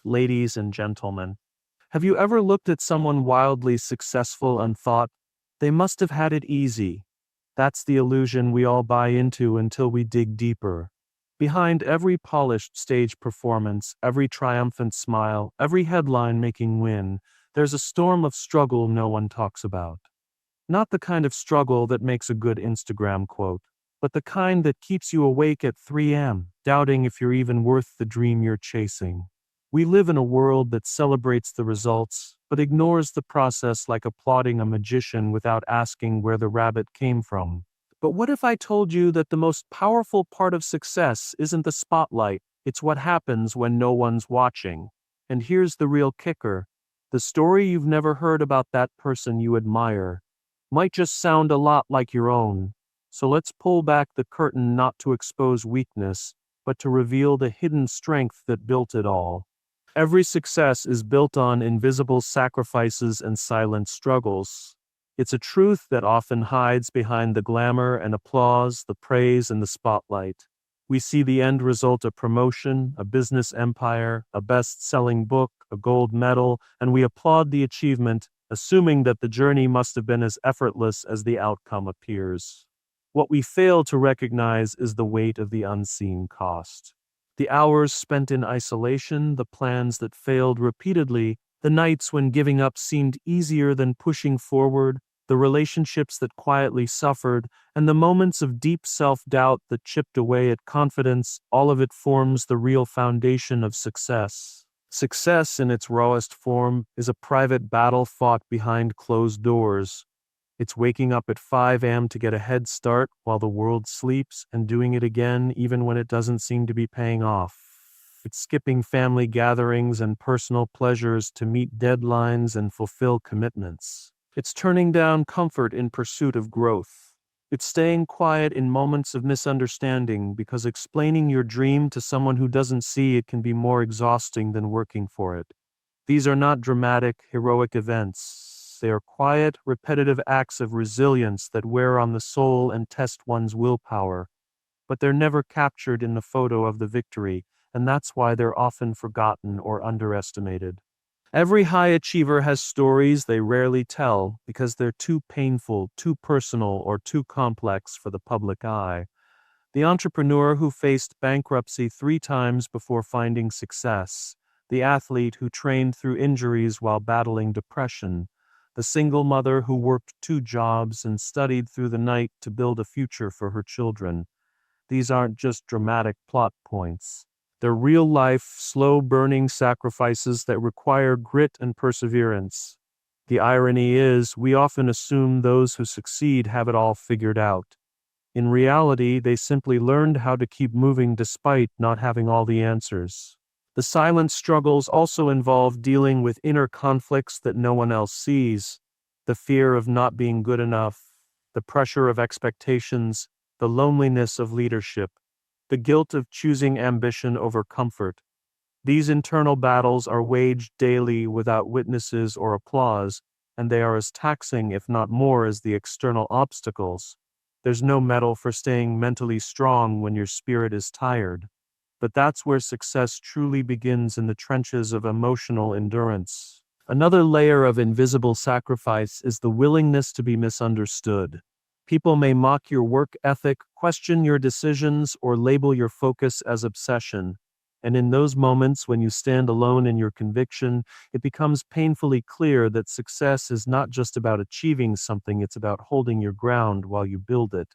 Ladies and gentlemen, have you ever looked at someone wildly successful and thought, they must have had it easy? That's the illusion we all buy into until we dig deeper. Behind every polished stage performance, every triumphant smile, every headline-making win, there's a storm of struggle no one talks about. Not the kind of struggle that makes a good Instagram quote, but the kind that keeps you awake at 3 a.m., doubting if you're even worth the dream you're chasing. We live in a world that celebrates the results, but ignores the process like applauding a magician without asking where the rabbit came from. But what if I told you that the most powerful part of success isn't the spotlight, it's what happens when no one's watching? And here's the real kicker. The story you've never heard about that person you admire might just sound a lot like your own. So let's pull back the curtain not to expose weakness, but to reveal the hidden strength that built it all. Every success is built on invisible sacrifices and silent struggles. It's a truth that often hides behind the glamour and applause, the praise and the spotlight. We see the end result, a promotion, a business empire, a best-selling book, a gold medal, and we applaud the achievement, assuming that the journey must have been as effortless as the outcome appears. What we fail to recognize is the weight of the unseen cost. The hours spent in isolation, the plans that failed repeatedly, the nights when giving up seemed easier than pushing forward, the relationships that quietly suffered, and the moments of deep self-doubt that chipped away at confidence, all of it forms the real foundation of success. Success in its rawest form is a private battle fought behind closed doors. It's waking up at 5 a.m. to get a head start while the world sleeps and doing it again even when it doesn't seem to be paying off. It's skipping family gatherings and personal pleasures to meet deadlines and fulfill commitments. It's turning down comfort in pursuit of growth. It's staying quiet in moments of misunderstanding because explaining your dream to someone who doesn't see it can be more exhausting than working for it. These are not dramatic, heroic events. They are quiet, repetitive acts of resilience that wear on the soul and test one's willpower. But they're never captured in the photo of the victory, and that's why they're often forgotten or underestimated. Every high achiever has stories they rarely tell because they're too painful, too personal, or too complex for the public eye. The entrepreneur who faced bankruptcy 3 times before finding success, the athlete who trained through injuries while battling depression, the single mother who worked 2 jobs and studied through the night to build a future for her children. These aren't just dramatic plot points. They're real-life, slow-burning sacrifices that require grit and perseverance. The irony is, we often assume those who succeed have it all figured out. In reality, they simply learned how to keep moving despite not having all the answers. The silent struggles also involve dealing with inner conflicts that no one else sees. The fear of not being good enough, the pressure of expectations, the loneliness of leadership, the guilt of choosing ambition over comfort. These internal battles are waged daily without witnesses or applause, and they are as taxing, if not more, as the external obstacles. There's no medal for staying mentally strong when your spirit is tired. But that's where success truly begins, in the trenches of emotional endurance. Another layer of invisible sacrifice is the willingness to be misunderstood. People may mock your work ethic, question your decisions, or label your focus as obsession. And in those moments when you stand alone in your conviction, it becomes painfully clear that success is not just about achieving something, it's about holding your ground while you build it.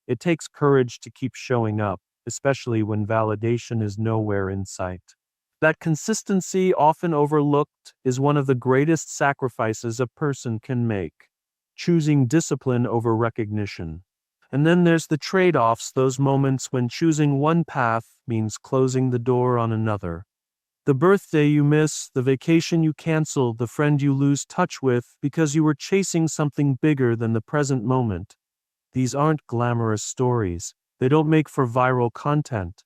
It takes courage to keep showing up, especially when validation is nowhere in sight. That consistency, often overlooked, is one of the greatest sacrifices a person can make. Choosing discipline over recognition. And then there's the trade-offs, those moments when choosing one path means closing the door on another. The birthday you miss, the vacation you cancel, the friend you lose touch with because you were chasing something bigger than the present moment. These aren't glamorous stories. They don't make for viral content.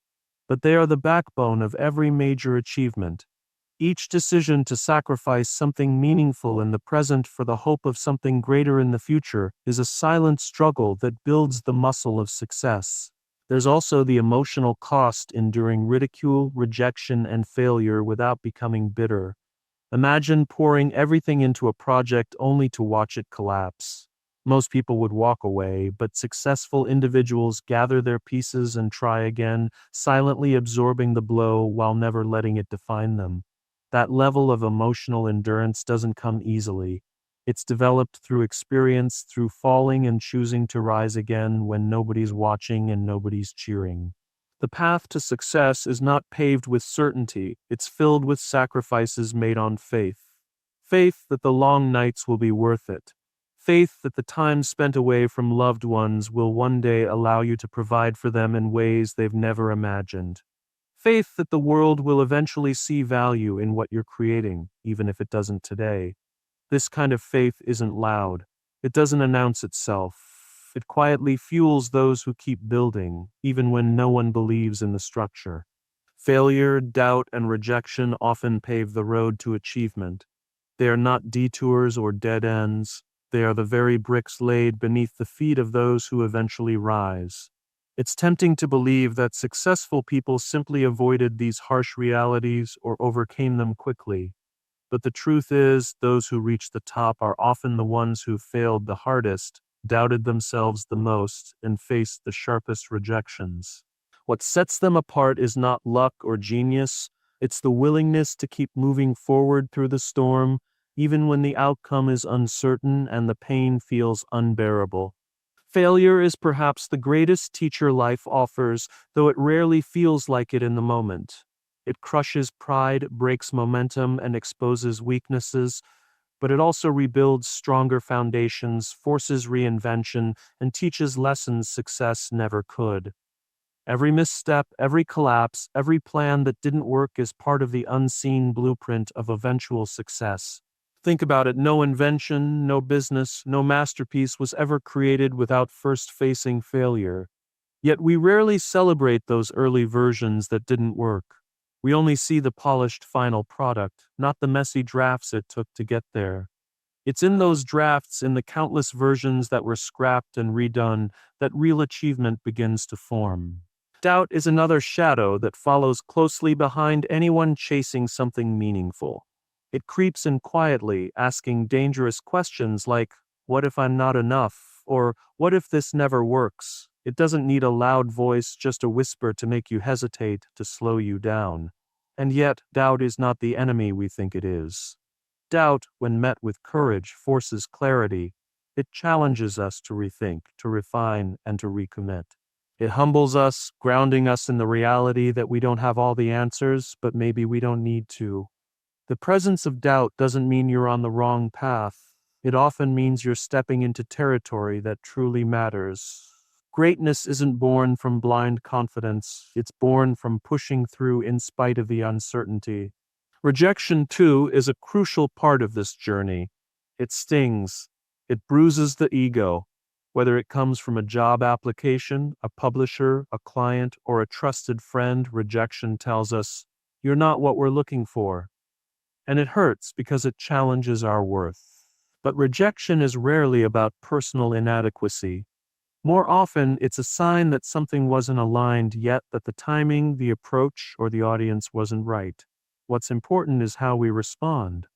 But they are the backbone of every major achievement. Each decision to sacrifice something meaningful in the present for the hope of something greater in the future is a silent struggle that builds the muscle of success. There's also the emotional cost enduring ridicule, rejection, and failure without becoming bitter. Imagine pouring everything into a project only to watch it collapse. Most people would walk away, but successful individuals gather their pieces and try again, silently absorbing the blow while never letting it define them. That level of emotional endurance doesn't come easily. It's developed through experience, through falling and choosing to rise again when nobody's watching and nobody's cheering. The path to success is not paved with certainty, it's filled with sacrifices made on faith. Faith that the long nights will be worth it. Faith that the time spent away from loved ones will one day allow you to provide for them in ways they've never imagined. Faith that the world will eventually see value in what you're creating, even if it doesn't today. This kind of faith isn't loud. It doesn't announce itself. It quietly fuels those who keep building, even when no one believes in the structure. Failure, doubt, and rejection often pave the road to achievement. They are not detours or dead ends. They are the very bricks laid beneath the feet of those who eventually rise. It's tempting to believe that successful people simply avoided these harsh realities or overcame them quickly. But the truth is, those who reach the top are often the ones who failed the hardest, doubted themselves the most, and faced the sharpest rejections. What sets them apart is not luck or genius, it's the willingness to keep moving forward through the storm, even when the outcome is uncertain and the pain feels unbearable. Failure is perhaps the greatest teacher life offers, though it rarely feels like it in the moment. It crushes pride, breaks momentum, and exposes weaknesses, but it also rebuilds stronger foundations, forces reinvention, and teaches lessons success never could. Every misstep, every collapse, every plan that didn't work is part of the unseen blueprint of eventual success. Think about it, no invention, no business, no masterpiece was ever created without first facing failure. Yet we rarely celebrate those early versions that didn't work. We only see the polished final product, not the messy drafts it took to get there. It's in those drafts, in the countless versions that were scrapped and redone, that real achievement begins to form. Doubt is another shadow that follows closely behind anyone chasing something meaningful. It creeps in quietly, asking dangerous questions like, "What if I'm not enough?" Or, "What if this never works?" It doesn't need a loud voice, just a whisper to make you hesitate, to slow you down. And yet, doubt is not the enemy we think it is. Doubt, when met with courage, forces clarity. It challenges us to rethink, to refine, and to recommit. It humbles us, grounding us in the reality that we don't have all the answers, but maybe we don't need to. The presence of doubt doesn't mean you're on the wrong path. It often means you're stepping into territory that truly matters. Greatness isn't born from blind confidence, it's born from pushing through in spite of the uncertainty. Rejection, too, is a crucial part of this journey. It stings. It bruises the ego. Whether it comes from a job application, a publisher, a client, or a trusted friend, rejection tells us, "You're not what we're looking for." And it hurts because it challenges our worth. But rejection is rarely about personal inadequacy. More often, it's a sign that something wasn't aligned yet, that the timing, the approach, or the audience wasn't right. What's important is how we respond.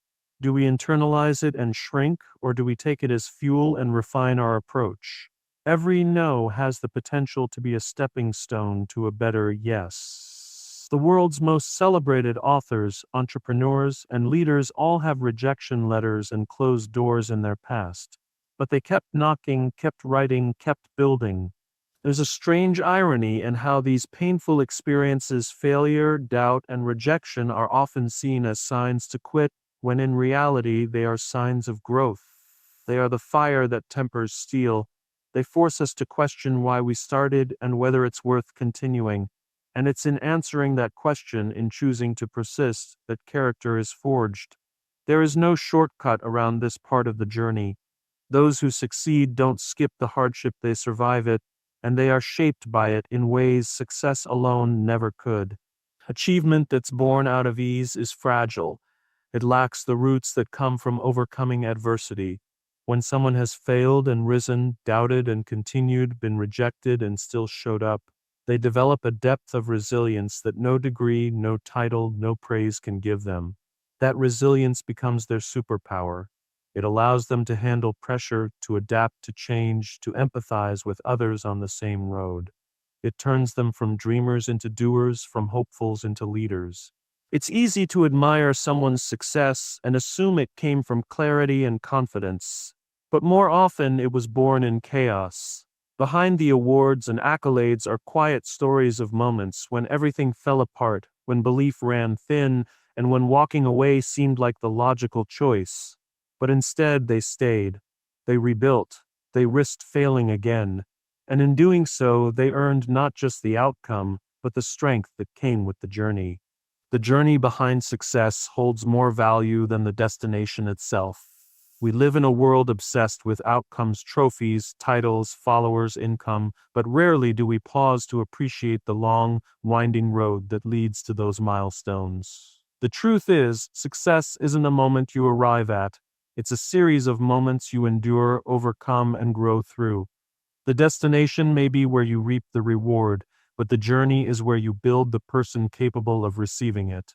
Do we internalize it and shrink, or do we take it as fuel and refine our approach? Every no has the potential to be a stepping stone to a better yes. The world's most celebrated authors, entrepreneurs, and leaders all have rejection letters and closed doors in their past. But they kept knocking, kept writing, kept building. There's a strange irony in how these painful experiences, failure, doubt, and rejection, are often seen as signs to quit, when in reality they are signs of growth. They are the fire that tempers steel. They force us to question why we started and whether it's worth continuing. And it's in answering that question, in choosing to persist, that character is forged. There is no shortcut around this part of the journey. Those who succeed don't skip the hardship, they survive it, and they are shaped by it in ways success alone never could. Achievement that's born out of ease is fragile. It lacks the roots that come from overcoming adversity. When someone has failed and risen, doubted and continued, been rejected and still showed up, They develop a depth of resilience that no degree, no title, no praise can give them. That resilience becomes their superpower. It allows them to handle pressure, to adapt to change, to empathize with others on the same road. It turns them from dreamers into doers, from hopefuls into leaders. It's easy to admire someone's success and assume it came from clarity and confidence. But more often it was born in chaos. Behind the awards and accolades are quiet stories of moments when everything fell apart, when belief ran thin, and when walking away seemed like the logical choice. But instead they stayed. They rebuilt. They risked failing again. And in doing so, they earned not just the outcome, but the strength that came with the journey. The journey behind success holds more value than the destination itself. We live in a world obsessed with outcomes, trophies, titles, followers, income, but rarely do we pause to appreciate the long, winding road that leads to those milestones. The truth is, success isn't a moment you arrive at. It's a series of moments you endure, overcome, and grow through. The destination may be where you reap the reward, but the journey is where you build the person capable of receiving it.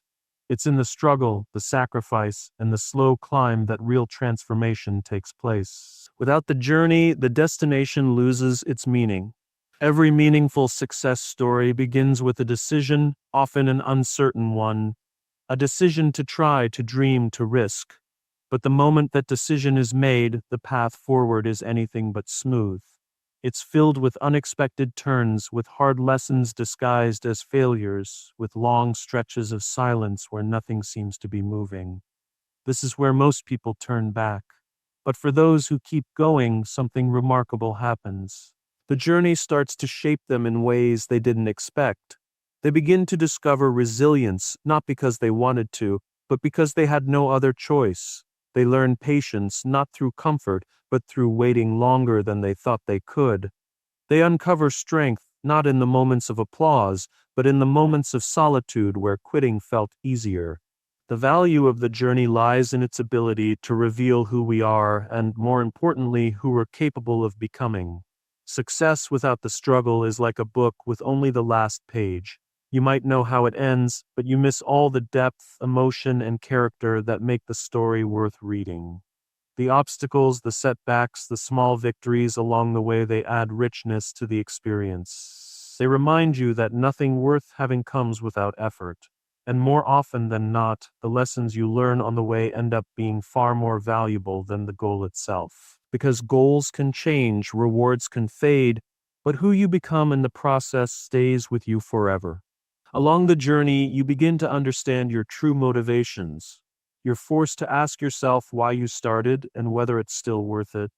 It's in the struggle, the sacrifice, and the slow climb that real transformation takes place. Without the journey, the destination loses its meaning. Every meaningful success story begins with a decision, often an uncertain one, a decision to try, to dream, to risk. But the moment that decision is made, the path forward is anything but smooth. It's filled with unexpected turns, with hard lessons disguised as failures, with long stretches of silence where nothing seems to be moving. This is where most people turn back. But for those who keep going, something remarkable happens. The journey starts to shape them in ways they didn't expect. They begin to discover resilience, not because they wanted to, but because they had no other choice. They learn patience, not through comfort, but through waiting longer than they thought they could. They uncover strength, not in the moments of applause, but in the moments of solitude where quitting felt easier. The value of the journey lies in its ability to reveal who we are and, more importantly, who we're capable of becoming. Success without the struggle is like a book with only the last page. You might know how it ends, but you miss all the depth, emotion, and character that make the story worth reading. The obstacles, the setbacks, the small victories along the way, they add richness to the experience. They remind you that nothing worth having comes without effort. And more often than not, the lessons you learn on the way end up being far more valuable than the goal itself. Because goals can change, rewards can fade, but who you become in the process stays with you forever. Along the journey, you begin to understand your true motivations. You're forced to ask yourself why you started and whether it's still worth it.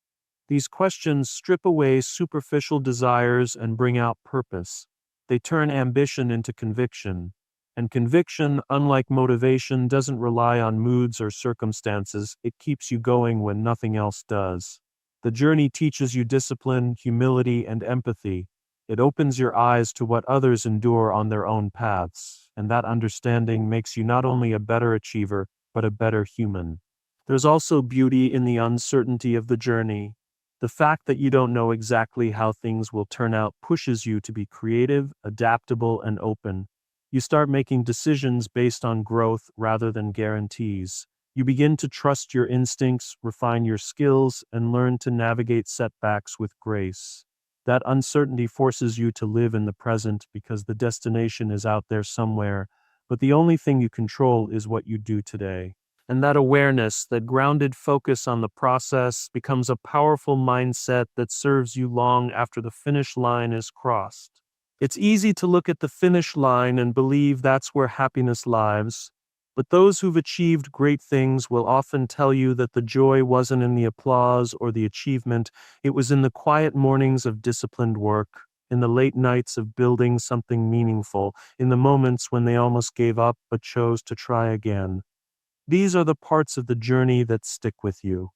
These questions strip away superficial desires and bring out purpose. They turn ambition into conviction. And conviction, unlike motivation, doesn't rely on moods or circumstances. It keeps you going when nothing else does. The journey teaches you discipline, humility, and empathy. It opens your eyes to what others endure on their own paths, and that understanding makes you not only a better achiever, but a better human. There's also beauty in the uncertainty of the journey. The fact that you don't know exactly how things will turn out pushes you to be creative, adaptable, and open. You start making decisions based on growth rather than guarantees. You begin to trust your instincts, refine your skills, and learn to navigate setbacks with grace. That uncertainty forces you to live in the present because the destination is out there somewhere, but the only thing you control is what you do today. And that awareness, that grounded focus on the process, becomes a powerful mindset that serves you long after the finish line is crossed. It's easy to look at the finish line and believe that's where happiness lies, but those who've achieved great things will often tell you that the joy wasn't in the applause or the achievement, it was in the quiet mornings of disciplined work, in the late nights of building something meaningful, in the moments when they almost gave up but chose to try again. These are the parts of the journey that stick with you.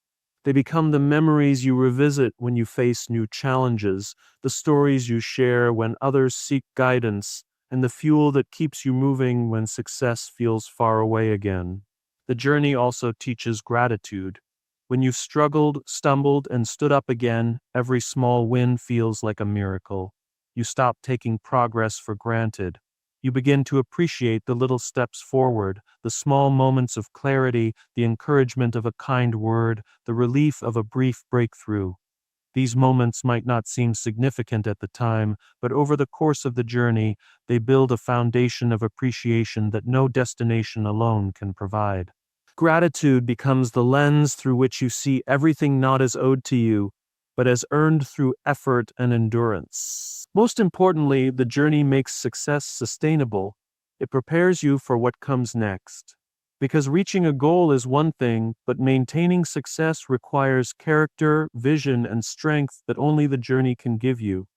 They become the memories you revisit when you face new challenges, the stories you share when others seek guidance, and the fuel that keeps you moving when success feels far away again. The journey also teaches gratitude. When you've struggled, stumbled, and stood up again, every small win feels like a miracle. You stop taking progress for granted. You begin to appreciate the little steps forward, the small moments of clarity, the encouragement of a kind word, the relief of a brief breakthrough. These moments might not seem significant at the time, but over the course of the journey, they build a foundation of appreciation that no destination alone can provide. Gratitude becomes the lens through which you see everything not as owed to you, but as earned through effort and endurance. Most importantly, the journey makes success sustainable. It prepares you for what comes next. Because reaching a goal is one thing, but maintaining success requires character, vision, and strength that only the journey can give you.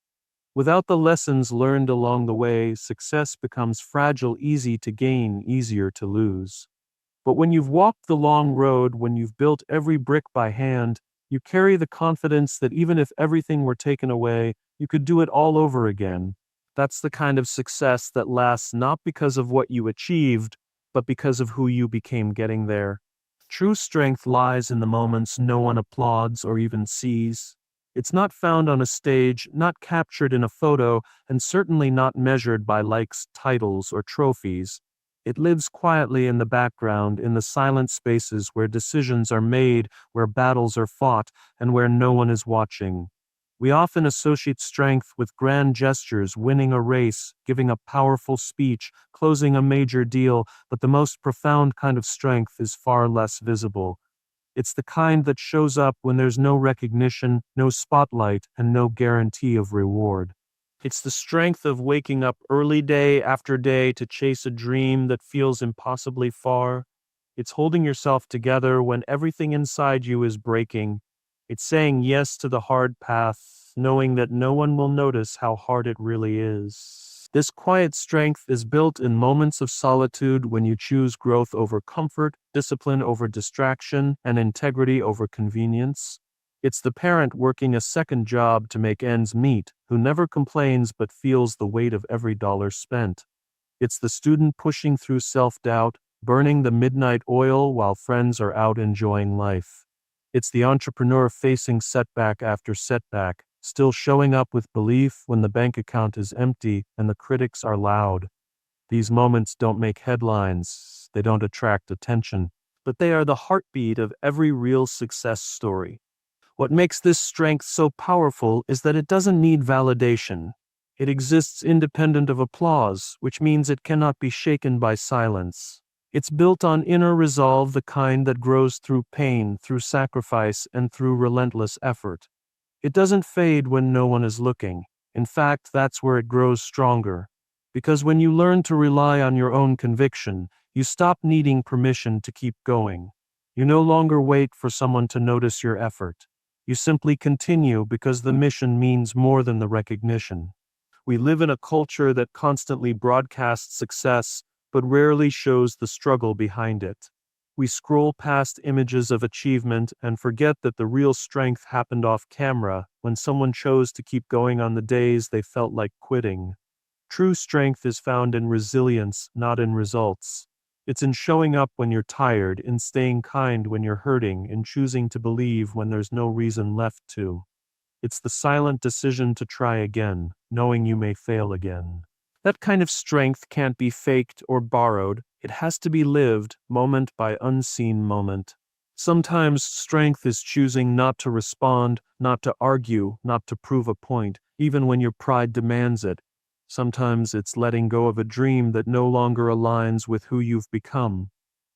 Without the lessons learned along the way, success becomes fragile, easy to gain, easier to lose. But when you've walked the long road, when you've built every brick by hand, you carry the confidence that even if everything were taken away, you could do it all over again. That's the kind of success that lasts not because of what you achieved, but because of who you became getting there. True strength lies in the moments no one applauds or even sees. It's not found on a stage, not captured in a photo, and certainly not measured by likes, titles, or trophies. It lives quietly in the background, in the silent spaces where decisions are made, where battles are fought, and where no one is watching. We often associate strength with grand gestures, winning a race, giving a powerful speech, closing a major deal, but the most profound kind of strength is far less visible. It's the kind that shows up when there's no recognition, no spotlight, and no guarantee of reward. It's the strength of waking up early day after day to chase a dream that feels impossibly far. It's holding yourself together when everything inside you is breaking. It's saying yes to the hard path, knowing that no one will notice how hard it really is. This quiet strength is built in moments of solitude when you choose growth over comfort, discipline over distraction, and integrity over convenience. It's the parent working a second job to make ends meet, who never complains but feels the weight of every dollar spent. It's the student pushing through self-doubt, burning the midnight oil while friends are out enjoying life. It's the entrepreneur facing setback after setback, still showing up with belief when the bank account is empty and the critics are loud. These moments don't make headlines, they don't attract attention, but they are the heartbeat of every real success story. What makes this strength so powerful is that it doesn't need validation. It exists independent of applause, which means it cannot be shaken by silence. It's built on inner resolve, the kind that grows through pain, through sacrifice, and through relentless effort. It doesn't fade when no one is looking. In fact, that's where it grows stronger. Because when you learn to rely on your own conviction, you stop needing permission to keep going. You no longer wait for someone to notice your effort. You simply continue because the mission means more than the recognition. We live in a culture that constantly broadcasts success, but rarely shows the struggle behind it. We scroll past images of achievement and forget that the real strength happened off camera, when someone chose to keep going on the days they felt like quitting. True strength is found in resilience, not in results. It's in showing up when you're tired, in staying kind when you're hurting, in choosing to believe when there's no reason left to. It's the silent decision to try again, knowing you may fail again. That kind of strength can't be faked or borrowed. It has to be lived, moment by unseen moment. Sometimes strength is choosing not to respond, not to argue, not to prove a point, even when your pride demands it. Sometimes it's letting go of a dream that no longer aligns with who you've become.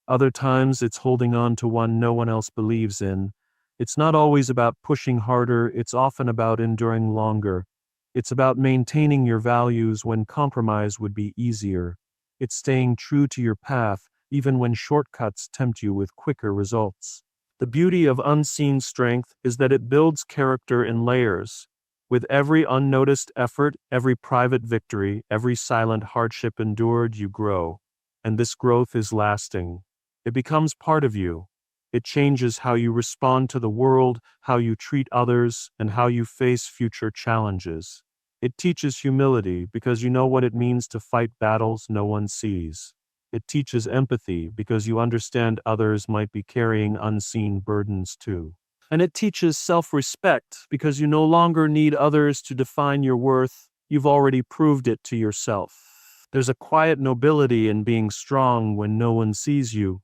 Other times it's holding on to one no one else believes in. It's not always about pushing harder, it's often about enduring longer. It's about maintaining your values when compromise would be easier. It's staying true to your path, even when shortcuts tempt you with quicker results. The beauty of unseen strength is that it builds character in layers. With every unnoticed effort, every private victory, every silent hardship endured, you grow. And this growth is lasting. It becomes part of you. It changes how you respond to the world, how you treat others, and how you face future challenges. It teaches humility because you know what it means to fight battles no one sees. It teaches empathy because you understand others might be carrying unseen burdens too. And it teaches self-respect because you no longer need others to define your worth. You've already proved it to yourself. There's a quiet nobility in being strong when no one sees you,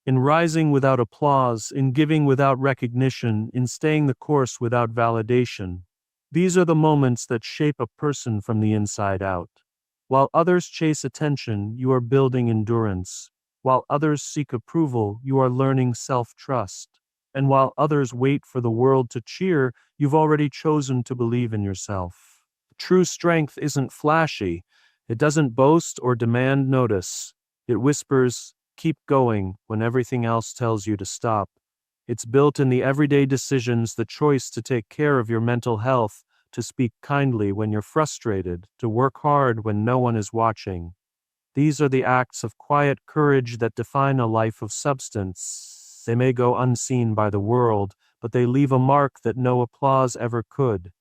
in rising without applause, in giving without recognition, in staying the course without validation. These are the moments that shape a person from the inside out. While others chase attention, you are building endurance. While others seek approval, you are learning self-trust. And while others wait for the world to cheer, you've already chosen to believe in yourself. True strength isn't flashy. It doesn't boast or demand notice. It whispers, "Keep going," when everything else tells you to stop. It's built in the everyday decisions, the choice to take care of your mental health, to speak kindly when you're frustrated, to work hard when no one is watching. These are the acts of quiet courage that define a life of substance. They may go unseen by the world, but they leave a mark that no applause ever could.